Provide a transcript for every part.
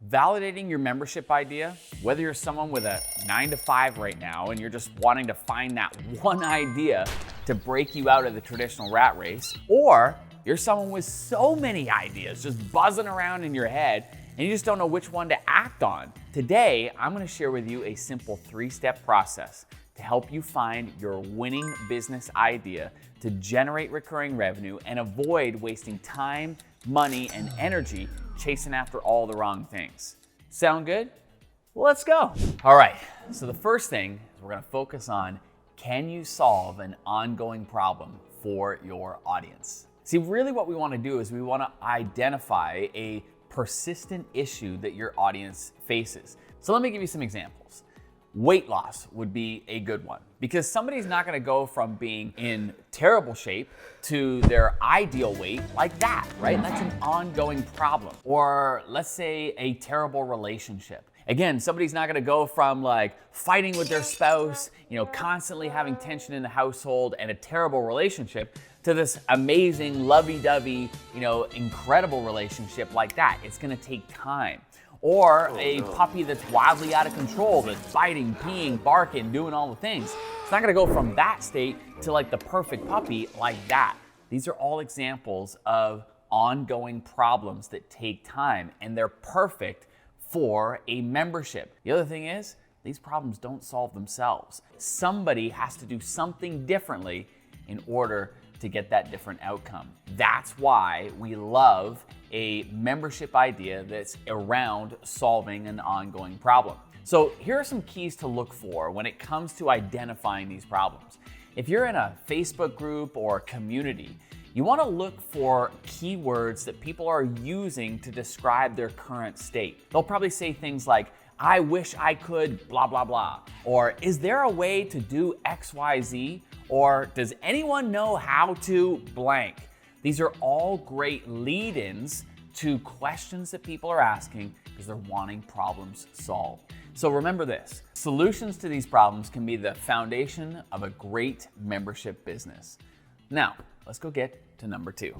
Validating your membership idea, whether you're someone with a 9 to 5 right now and you're just wanting to find that one idea to break you out of the traditional rat race, or you're someone with so many ideas just buzzing around in your head and you just don't know which one to act on. Today, I'm gonna share with you a simple 3-step process to help you find your winning business idea to generate recurring revenue and avoid wasting time, money, and energy chasing after all the wrong things. Sound good? Let's go. All right, so the first thing is we're gonna focus on, can you solve an ongoing problem for your audience? See, really what we wanna do is we wanna identify a persistent issue that your audience faces. So let me give you some examples. Weight loss would be a good one because somebody's not gonna go from being in terrible shape to their ideal weight like that, right? That's an ongoing problem. Or let's say a terrible relationship. Again, somebody's not gonna go from like fighting with their spouse, constantly having tension in the household and a terrible relationship to this amazing, lovey-dovey, incredible relationship like that. It's gonna take time. Or a puppy that's wildly out of control, that's biting, peeing, barking, doing all the things. It's not gonna go from that state to like the perfect puppy like that. These are all examples of ongoing problems that take time, and they're perfect for a membership. The other thing is, these problems don't solve themselves. Somebody has to do something differently in order to get that different outcome. That's why we love a membership idea that's around solving an ongoing problem. So here are some keys to look for when it comes to identifying these problems. If you're in a Facebook group or community, you want to look for keywords that people are using to describe their current state. They'll probably say things like, I wish I could blah, blah, blah. Or is there a way to do XYZ? Or does anyone know how to blank? These are all great lead-ins to questions that people are asking because they're wanting problems solved. So remember this, solutions to these problems can be the foundation of a great membership business. Now, let's go get to number 2.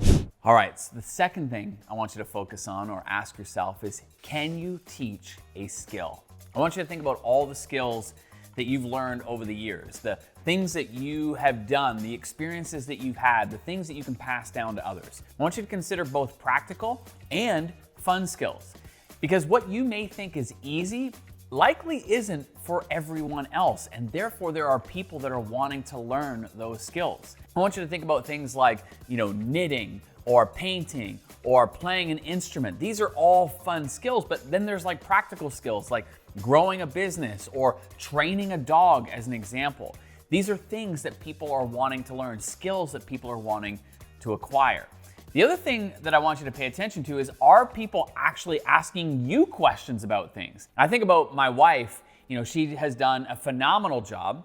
All right, so the second thing I want you to focus on or ask yourself is, can you teach a skill? I want you to think about all the skills that you've learned over the years, the things that you have done, the experiences that you've had, the things that you can pass down to others. I want you to consider both practical and fun skills, because what you may think is easy likely isn't for everyone else, and therefore there are people that are wanting to learn those skills. I want you to think about things like, knitting or painting or playing an instrument. These are all fun skills, but then there's like practical skills like growing a business or training a dog as an example. These are things that people are wanting to learn, skills that people are wanting to acquire. The other thing that I want you to pay attention to is, are people actually asking you questions about things? I think about my wife, she has done a phenomenal job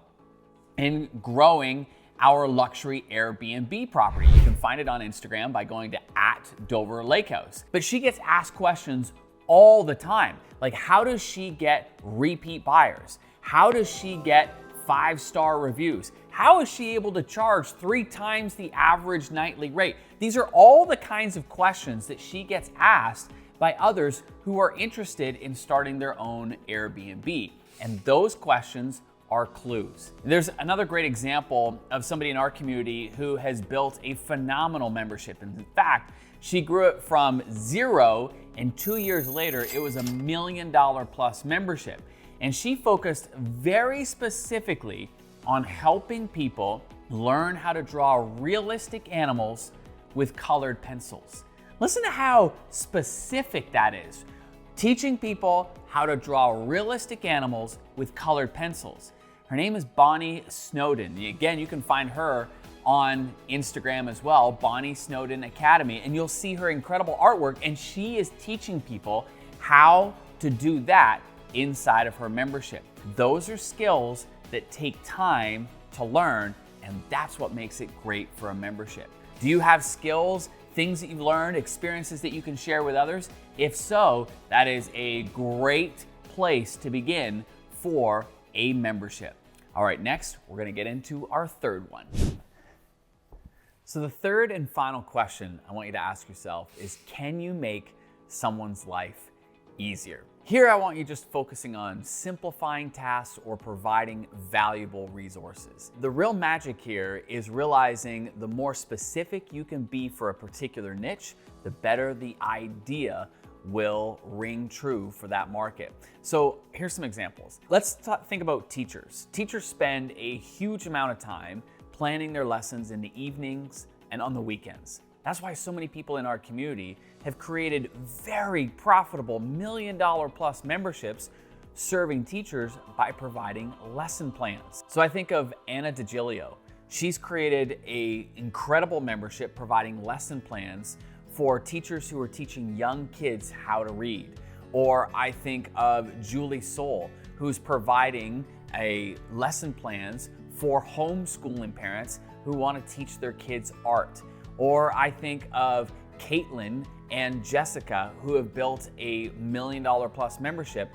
in growing our luxury Airbnb property. You can find it on Instagram by going to @Dover Lake House. But she gets asked questions all the time. Like, how does she get repeat buyers? How does she get 5-star reviews? How is she able to charge 3 times the average nightly rate? These are all the kinds of questions that she gets asked by others who are interested in starting their own Airbnb. And those questions are clues. There's another great example of somebody in our community who has built a phenomenal membership. And in fact, she grew it from 0, and 2 years later, it was $1 million plus membership. And she focused very specifically on helping people learn how to draw realistic animals with colored pencils. Listen to how specific that is. Teaching people how to draw realistic animals with colored pencils. Her name is Bonnie Snowden. Again, you can find her on Instagram as well, Bonnie Snowden Academy, and you'll see her incredible artwork, and she is teaching people how to do that inside of her membership. Those are skills that take time to learn, and that's what makes it great for a membership. Do you have skills, things that you've learned, experiences that you can share with others? If so, that is a great place to begin for a membership. All right, next, we're gonna get into our third one. So the third and final question I want you to ask yourself is, can you make someone's life easier. Here, I want you just focusing on simplifying tasks or providing valuable resources. The real magic here is realizing the more specific you can be for a particular niche, the better the idea will ring true for that market. So here's some examples. Let's think about teachers. Teachers spend a huge amount of time planning their lessons in the evenings and on the weekends. That's why so many people in our community have created very profitable $1 million plus memberships serving teachers by providing lesson plans. So I think of Anna DiGilio. She's created an incredible membership providing lesson plans for teachers who are teaching young kids how to read. Or I think of Julie Soul, who's providing lesson plans for homeschooling parents who want to teach their kids art. Or I think of Caitlin and Jessica, who have built a $1 million plus membership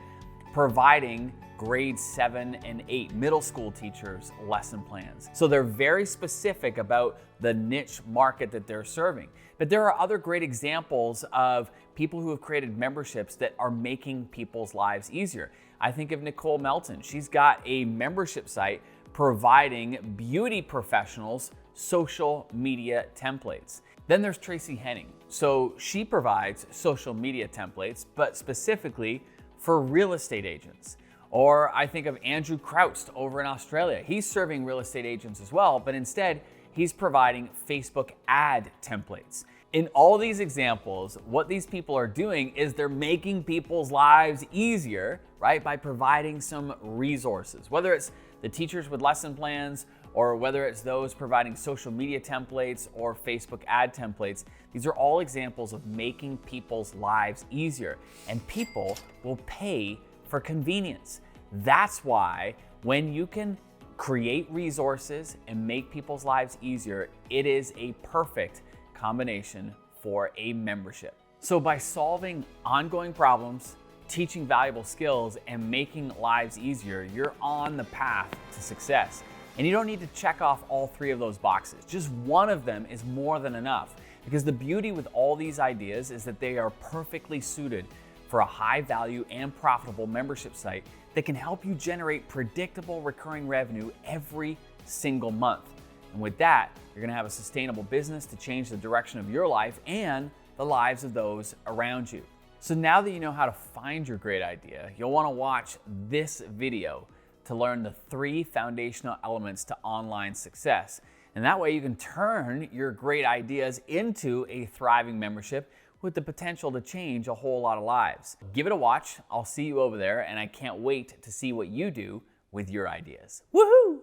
providing grade 7 and 8 middle school teachers lesson plans. So they're very specific about the niche market that they're serving. But there are other great examples of people who have created memberships that are making people's lives easier. I think of Nicole Melton. She's got a membership site providing beauty professionals social media templates. Then there's Tracy Henning. So she provides social media templates, but specifically for real estate agents. Or I think of Andrew Kraust over in Australia. He's serving real estate agents as well, but instead he's providing Facebook ad templates. In all these examples, what these people are doing is they're making people's lives easier, right? By providing some resources, whether it's the teachers with lesson plans, or whether it's those providing social media templates or Facebook ad templates. These are all examples of making people's lives easier, and people will pay for convenience. That's why when you can create resources and make people's lives easier, it is a perfect combination for a membership. So by solving ongoing problems, teaching valuable skills, and making lives easier, you're on the path to success. And you don't need to check off all 3 of those boxes. Just one of them is more than enough, because the beauty with all these ideas is that they are perfectly suited for a high value and profitable membership site that can help you generate predictable recurring revenue every single month. And with that, you're gonna have a sustainable business to change the direction of your life and the lives of those around you. So now that you know how to find your great idea, you'll wanna watch this video to learn the 3 foundational elements to online success. And that way you can turn your great ideas into a thriving membership with the potential to change a whole lot of lives. Give it a watch. I'll see you over there, and I can't wait to see what you do with your ideas. Woohoo!